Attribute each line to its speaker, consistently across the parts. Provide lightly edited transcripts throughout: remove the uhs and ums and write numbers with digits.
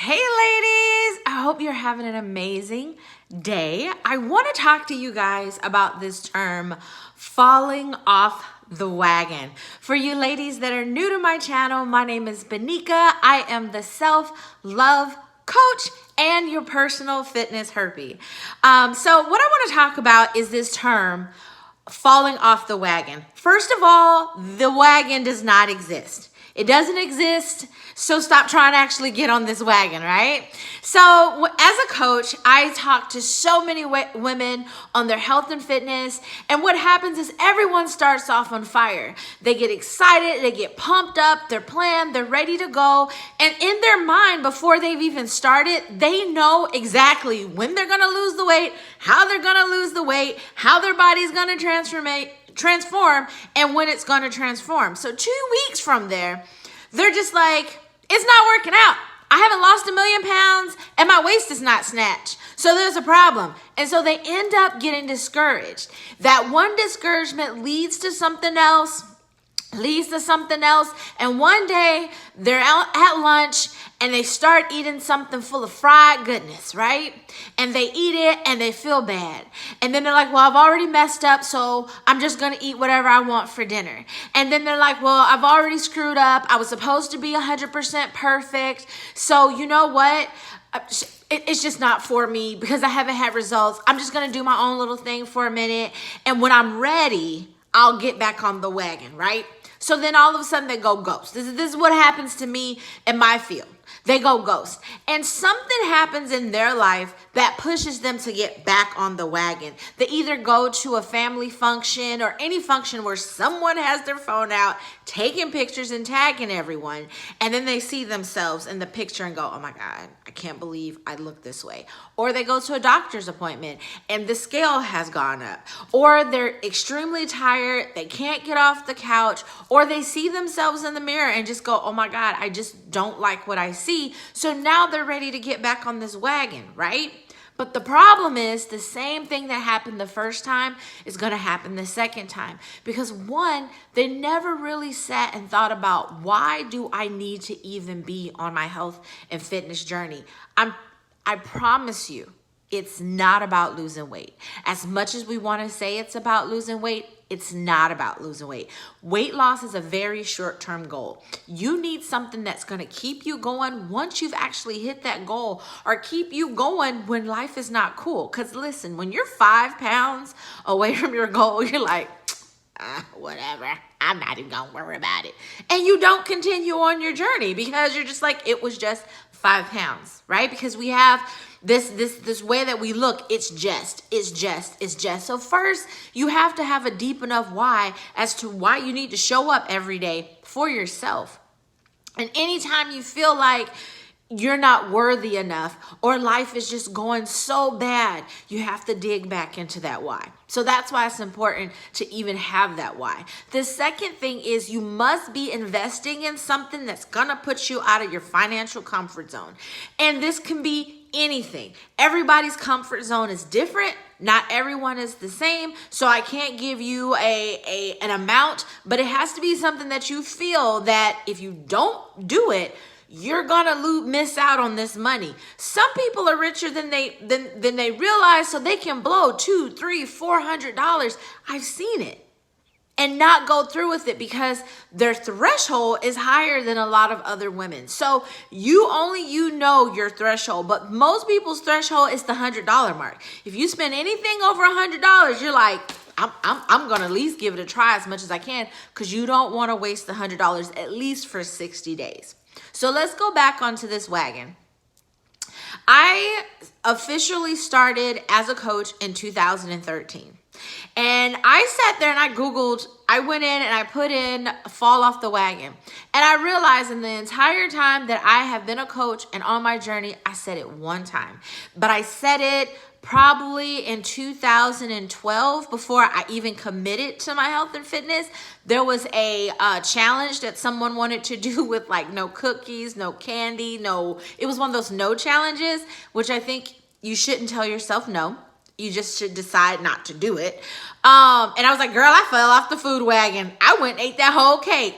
Speaker 1: Hey ladies, I hope you're having an amazing day. I want to talk to you guys about this term, falling off the wagon. For you ladies that are new to my channel, my name is Benika. I am the self-love coach and your personal fitness herpy. So what I want to talk about is this term, falling off the wagon. First of all, the wagon does not exist. It doesn't exist, so stop trying to actually get on this wagon, right? So as a coach, I talk to so many women on their health and fitness, and what happens is everyone starts off on fire. They get excited, they get pumped up, they're planned, they're ready to go, and in their mind, before they've even started, they know exactly when they're gonna lose the weight, how they're gonna lose the weight, how their body's gonna transform, and when it's gonna transform. So 2 weeks from there, they're just like, it's not working out. I haven't lost 1,000,000 pounds and my waist is not snatched. So there's a problem. And so they end up getting discouraged. That one discouragement leads to something else, and one day they're out at lunch and they start eating something full of fried goodness, right? And they eat it and they feel bad. And then they're like, well, I've already messed up, so I'm just gonna eat whatever I want for dinner. And then they're like, well, I've already screwed up. I was supposed to be 100% perfect. So you know what? It's just not for me because I haven't had results. I'm just gonna do my own little thing for a minute. And when I'm ready, I'll get back on the wagon, right? So then all of a sudden they go ghost. This is what happens to me in my field. They go ghost. And something happens in their life that pushes them to get back on the wagon. They either go to a family function or any function where someone has their phone out, taking pictures and tagging everyone. And then they see themselves in the picture and go, oh my God, I can't believe I look this way. Or they go to a doctor's appointment and the scale has gone up. Or they're extremely tired, they can't get off the couch. Or they see themselves in the mirror and just go, oh my God, I just don't like what I see. So now they're ready to get back on this wagon, right? But the problem is the same thing that happened the first time is going to happen the second time. Because one, they never really sat and thought about, why do I need to even be on my health and fitness journey? I promise you, it's not about losing weight. As much as we want to say it's about losing weight, it's not about losing weight. Weight loss is a very short-term goal. You need something that's going to keep you going once you've actually hit that goal, or keep you going when life is not cool. Because listen, when you're 5 pounds away from your goal, you're like, whatever, I'm not even going to worry about it. And you don't continue on your journey because you're just like, it was just 5 pounds, right? Because we have this way that we look, it's just. So first, you have to have a deep enough why as to why you need to show up every day for yourself. And anytime you feel like you're not worthy enough or life is just going so bad, you have to dig back into that why. So that's why it's important to even have that why. The second thing is you must be investing in something that's gonna put you out of your financial comfort zone. And this can be anything. Everybody's comfort zone is different. Not everyone is the same. So I can't give you an amount, but it has to be something that you feel that if you don't do it, you're gonna miss out on this money. Some people are richer than they realize, so they can blow $200, $300, $400. I've seen it. And not go through with it because their threshold is higher than a lot of other women. So you know your threshold, but most people's threshold is the $100 mark. If you spend anything over $100, you're like, I'm gonna at least give it a try as much as I can, because you don't want to waste the $100 at least for 60 days. So let's go back onto this wagon. I officially started as a coach in 2013. And I sat there and I went in and I put in fall off the wagon. And I realized in the entire time that I have been a coach and on my journey, I said it one time. But I said it probably in 2012 before I even committed to my health and fitness. There was a challenge that someone wanted to do with like no cookies, no candy, it was one of those no challenges, which I think you shouldn't tell yourself no. You just should decide not to do it. And I was like, girl, I fell off the food wagon. I went and ate that whole cake.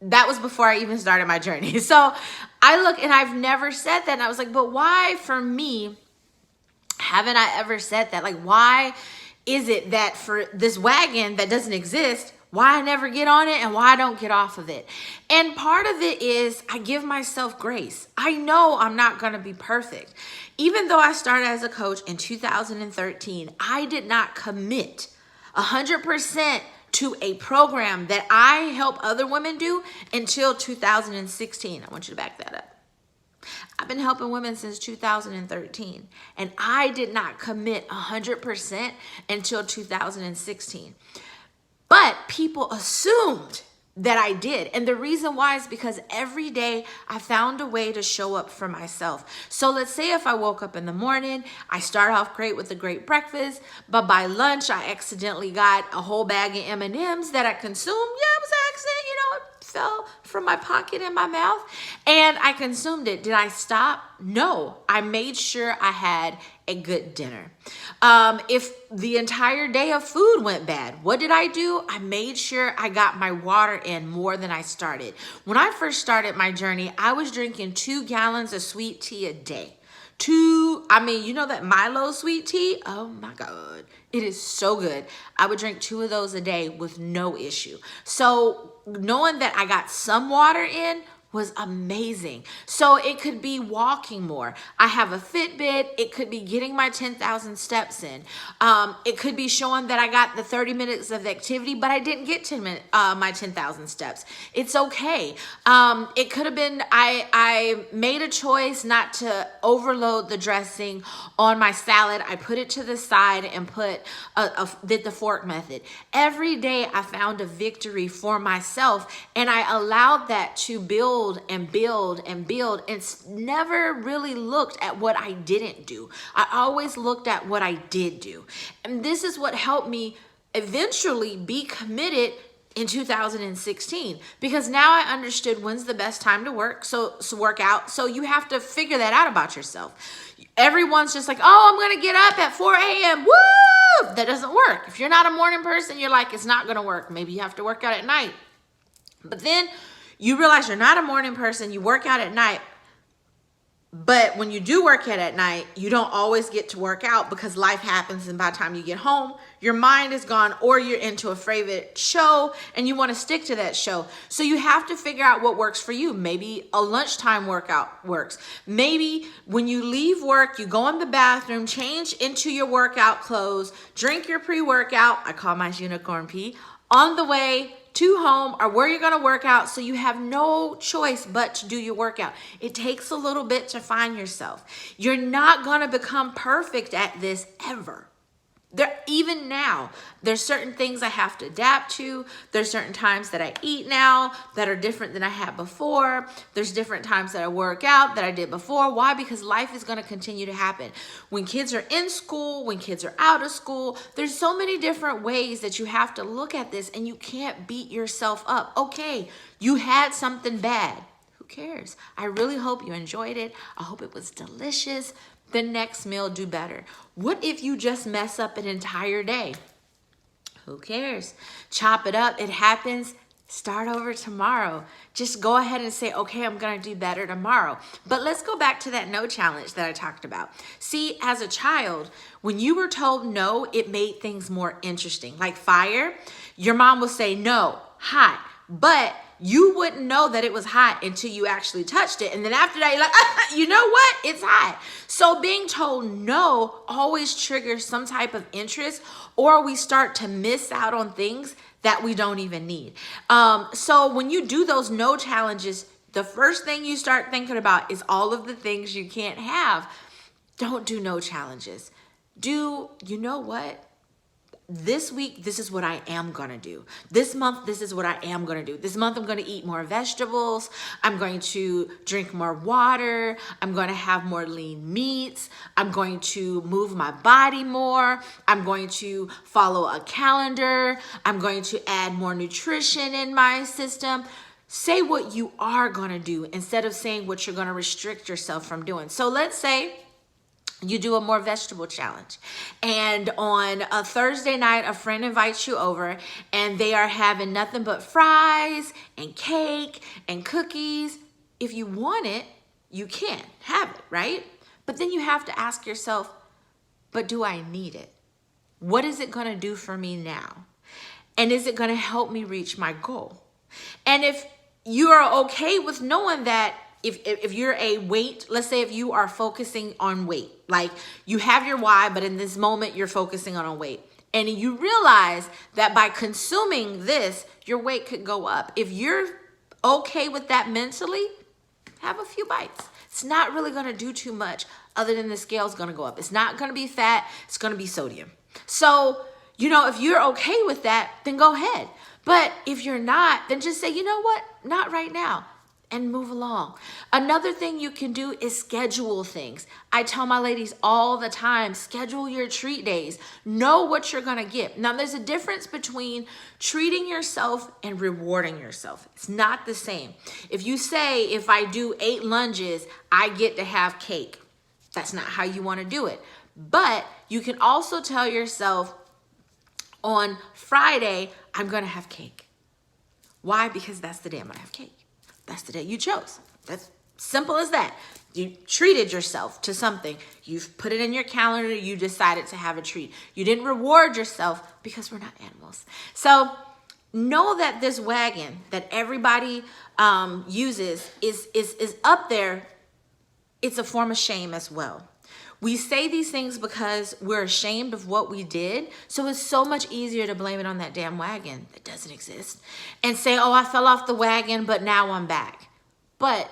Speaker 1: That was before I even started my journey. So I look and I've never said that. And I was like, but why for me haven't I ever said that? Like, why is it that for this wagon that doesn't exist, why I never get on it and why I don't get off of it? And part of it is I give myself grace. I know I'm not going to be perfect. Even though I started as a coach in 2013, I did not commit 100% to a program that I help other women do until 2016. I want you to back that up. I've been helping women since 2013, and I did not commit 100% until 2016. But people assumed that I did. And the reason why is because every day I found a way to show up for myself. So let's say if I woke up in the morning, I start off great with a great breakfast, but by lunch I accidentally got a whole bag of M&Ms that I consumed. Yeah, it was an accident, it fell from my pocket in my mouth and I consumed it. Did I stop? No, I made sure I had a good dinner. If the entire day of food went bad, what did I do? I made sure I got my water in more than I started. When I first started my journey, I was drinking 2 gallons of sweet tea a day. That Milo sweet tea? Oh my God. It is so good. I would drink 2 of those a day with no issue. So knowing that I got some water in was amazing. So it could be walking more. I have a Fitbit. It could be getting my 10,000 steps in. It could be showing that I got the 30 minutes of activity, but I didn't get my 10,000 steps. It's okay. It could have been, I made a choice not to overload the dressing on my salad. I put it to the side and did the fork method. Every day I found a victory for myself and I allowed that to build and build and build and never really looked at what I didn't do. I always looked at what I did do. And this is what helped me eventually be committed in 2016, because now I understood when's the best time to work out. So you have to figure that out about yourself. Everyone's just like, oh, I'm going to get up at 4 a.m. Woo! That doesn't work. If you're not a morning person, you're like, it's not going to work. Maybe you have to work out at night. But then you realize you're not a morning person, you work out at night, but when you do work out at night, you don't always get to work out because life happens, and by the time you get home, your mind is gone, or you're into a favorite show and you want to stick to that show. So you have to figure out what works for you. Maybe a lunchtime workout works. Maybe when you leave work, you go in the bathroom, change into your workout clothes, drink your pre-workout, I call mine unicorn pee, on the way to home or where you're going to work out, so you have no choice but to do your workout. It takes a little bit to find yourself. You're not going to become perfect at this ever. Even now, there's certain things I have to adapt to. There's certain times that I eat now that are different than I had before. There's different times that I work out that I did before. Why? Because life is going to continue to happen. When kids are in school, when kids are out of school, there's so many different ways that you have to look at this, and you can't beat yourself up. Okay, you had something bad. Who cares? I really hope you enjoyed it. I hope it was delicious. The next meal, do better. What if you just mess up an entire day? Who cares? Chop it up. It happens. Start over tomorrow. Just go ahead and say, okay, I'm going to do better tomorrow. But let's go back to that no challenge that I talked about. See, as a child, when you were told no, it made things more interesting. Like fire, your mom will say no, hot, but you wouldn't know that it was hot until you actually touched it. And then after that, you're like, you know what? It's hot. So being told no always triggers some type of interest, or we start to miss out on things that we don't even need. So when you do those no challenges, the first thing you start thinking about is all of the things you can't have. Don't do no challenges. You know what? This week, this is what I am going to do. This month, this is what I am going to do. This month, I'm going to eat more vegetables. I'm going to drink more water. I'm going to have more lean meats. I'm going to move my body more. I'm going to follow a calendar. I'm going to add more nutrition in my system. Say what you are going to do instead of saying what you're going to restrict yourself from doing. So let's say you do a more vegetable challenge, and on a Thursday night, a friend invites you over and they are having nothing but fries and cake and cookies. If you want it, you can have it, right? But then you have to ask yourself, but do I need it? What is it going to do for me now? And is it going to help me reach my goal? And if you are okay with knowing that if you're a weight, let's say if you are focusing on weight, like you have your why, but in this moment you're focusing on a weight. And you realize that by consuming this, your weight could go up. If you're okay with that mentally, have a few bites. It's not really going to do too much other than the scale's going to go up. It's not going to be fat. It's going to be sodium. So, if you're okay with that, then go ahead. But if you're not, then just say, you know what? Not right now. And move along. Another thing you can do is schedule things. I tell my ladies all the time, schedule your treat days. Know what you're going to get. Now, there's a difference between treating yourself and rewarding yourself. It's not the same. If you say, if I do 8 lunges, I get to have cake. That's not how you want to do it. But you can also tell yourself, on Friday, I'm going to have cake. Why? Because that's the day I'm going to have cake. That's the day you chose. That's simple as that. You treated yourself to something. You've put it in your calendar. You decided to have a treat. You didn't reward yourself because we're not animals. So know that this wagon that everybody uses is up there. It's a form of shame as well. We say these things because we're ashamed of what we did. So it's so much easier to blame it on that damn wagon that doesn't exist and say, oh, I fell off the wagon, but now I'm back. But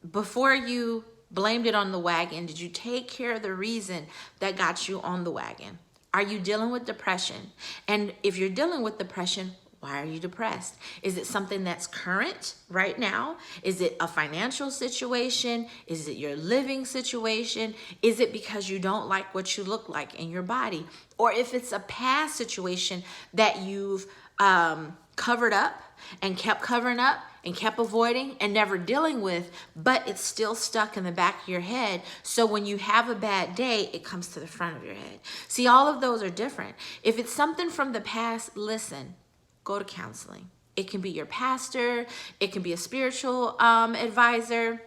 Speaker 1: before you blamed it on the wagon, did you take care of the reason that got you on the wagon? Are you dealing with depression? And if you're dealing with depression, why are you depressed? Is it something that's current right now? Is it a financial situation? Is it your living situation? Is it because you don't like what you look like in your body? Or if it's a past situation that you've covered up and kept covering up and kept avoiding and never dealing with, but it's still stuck in the back of your head. So when you have a bad day, it comes to the front of your head. See, all of those are different. If it's something from the past, listen. Go to counseling. It can be your pastor. It can be a spiritual advisor.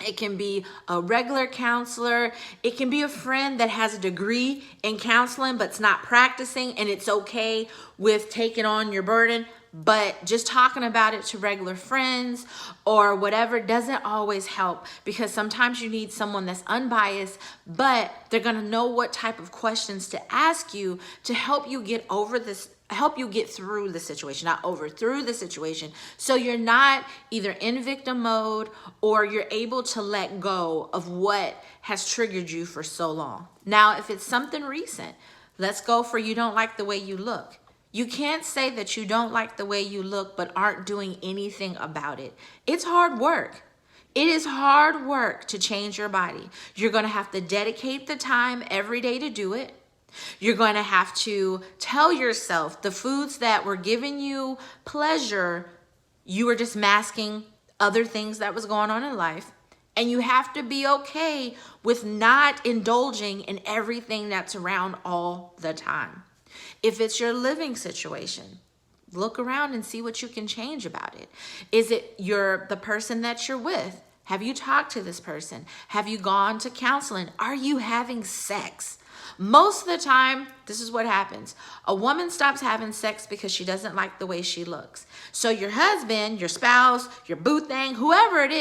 Speaker 1: It can be a regular counselor. It can be a friend that has a degree in counseling but's not practicing, and it's okay with taking on your burden. But just talking about it to regular friends or whatever doesn't always help, because sometimes you need someone that's unbiased, but they're going to know what type of questions to ask you to help you get over this, help you get through the situation, not over, through the situation. So you're not either in victim mode or you're able to let go of what has triggered you for so long. Now, if it's something recent, let's go for you don't like the way you look. You can't say that you don't like the way you look but aren't doing anything about it. It's hard work. It is hard work to change your body. You're going to have to dedicate the time every day to do it. You're going to have to tell yourself the foods that were giving you pleasure, you were just masking other things that was going on in life. And you have to be okay with not indulging in everything that's around all the time. If it's your living situation, look around and see what you can change about it. Is it the person that you're with? Have you talked to this person? Have you gone to counseling? Are you having sex? Most of the time, this is what happens. A woman stops having sex because she doesn't like the way she looks. So your husband, your spouse, your boo thing, whoever it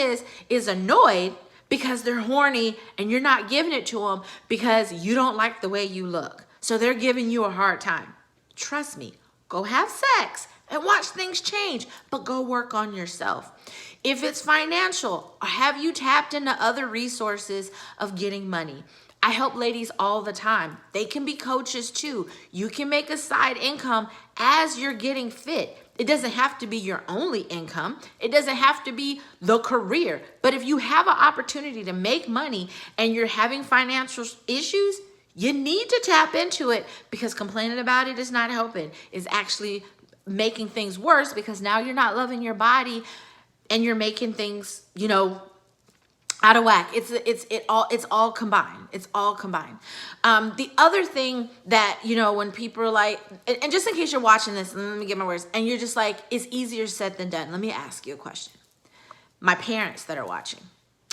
Speaker 1: is annoyed because they're horny and you're not giving it to them because you don't like the way you look. So they're giving you a hard time. Trust me, go have sex and watch things change, but go work on yourself. If it's financial, have you tapped into other resources of getting money? I help ladies all the time. They can be coaches too. You can make a side income as you're getting fit. It doesn't have to be your only income. It doesn't have to be the career. But if you have an opportunity to make money and you're having financial issues, you need to tap into it, because complaining about it is not helping. It's actually making things worse, because now you're not loving your body and you're making things, out of whack. It's all combined. It's all combined. The other thing that, when people are like, and just in case you're watching this, let me get my words, and you're just like, it's easier said than done. Let me ask you a question. My parents that are watching,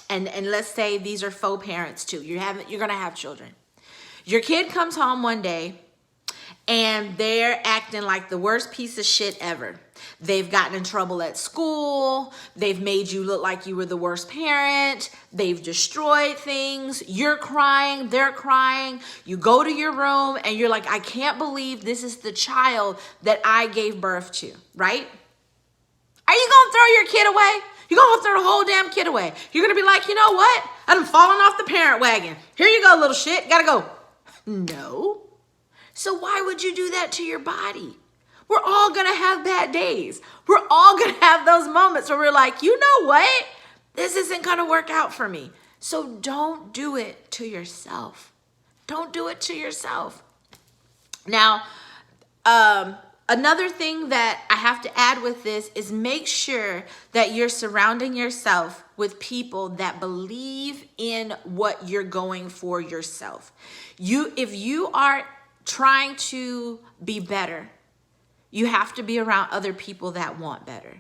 Speaker 1: and let's say these are faux parents too. You're gonna have children. Your kid comes home one day and they're acting like the worst piece of shit ever. They've gotten in trouble at school. They've made you look like you were the worst parent. They've destroyed things. You're crying. They're crying. You go to your room and you're like, I can't believe this is the child that I gave birth to, right? Are you going to throw your kid away? You're going to throw the whole damn kid away. You're going to be like, you know what? I done fallen off the parent wagon. Here you go, little shit. Gotta go. No. So why would you do that to your body? We're all going to have bad days. We're all going to have those moments where we're like, you know what? This isn't going to work out for me. So don't do it to yourself. Don't do it to yourself. Now, another thing that I have to add with this is make sure that you're surrounding yourself with people that believe in what you're going for yourself. If you are trying to be better, you have to be around other people that want better.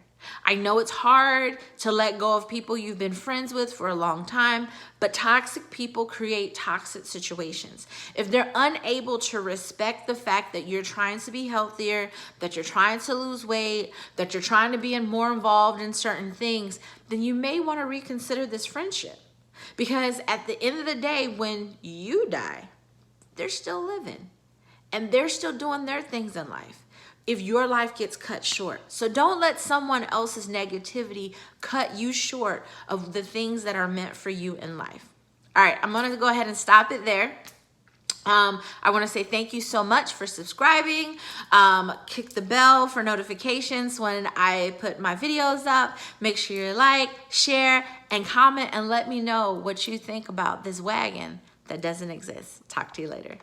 Speaker 1: I know it's hard to let go of people you've been friends with for a long time, but toxic people create toxic situations. If they're unable to respect the fact that you're trying to be healthier, that you're trying to lose weight, that you're trying to be more involved in certain things, then you may want to reconsider this friendship. Because at the end of the day, when you die, they're still living and they're still doing their things in life if your life gets cut short. So don't let someone else's negativity cut you short of the things that are meant for you in life. All right, I'm gonna go ahead and stop it there. I wanna say thank you so much for subscribing. Click the bell for notifications when I put my videos up. Make sure you like, share, and comment, and let me know what you think about this wagon that doesn't exist. Talk to you later.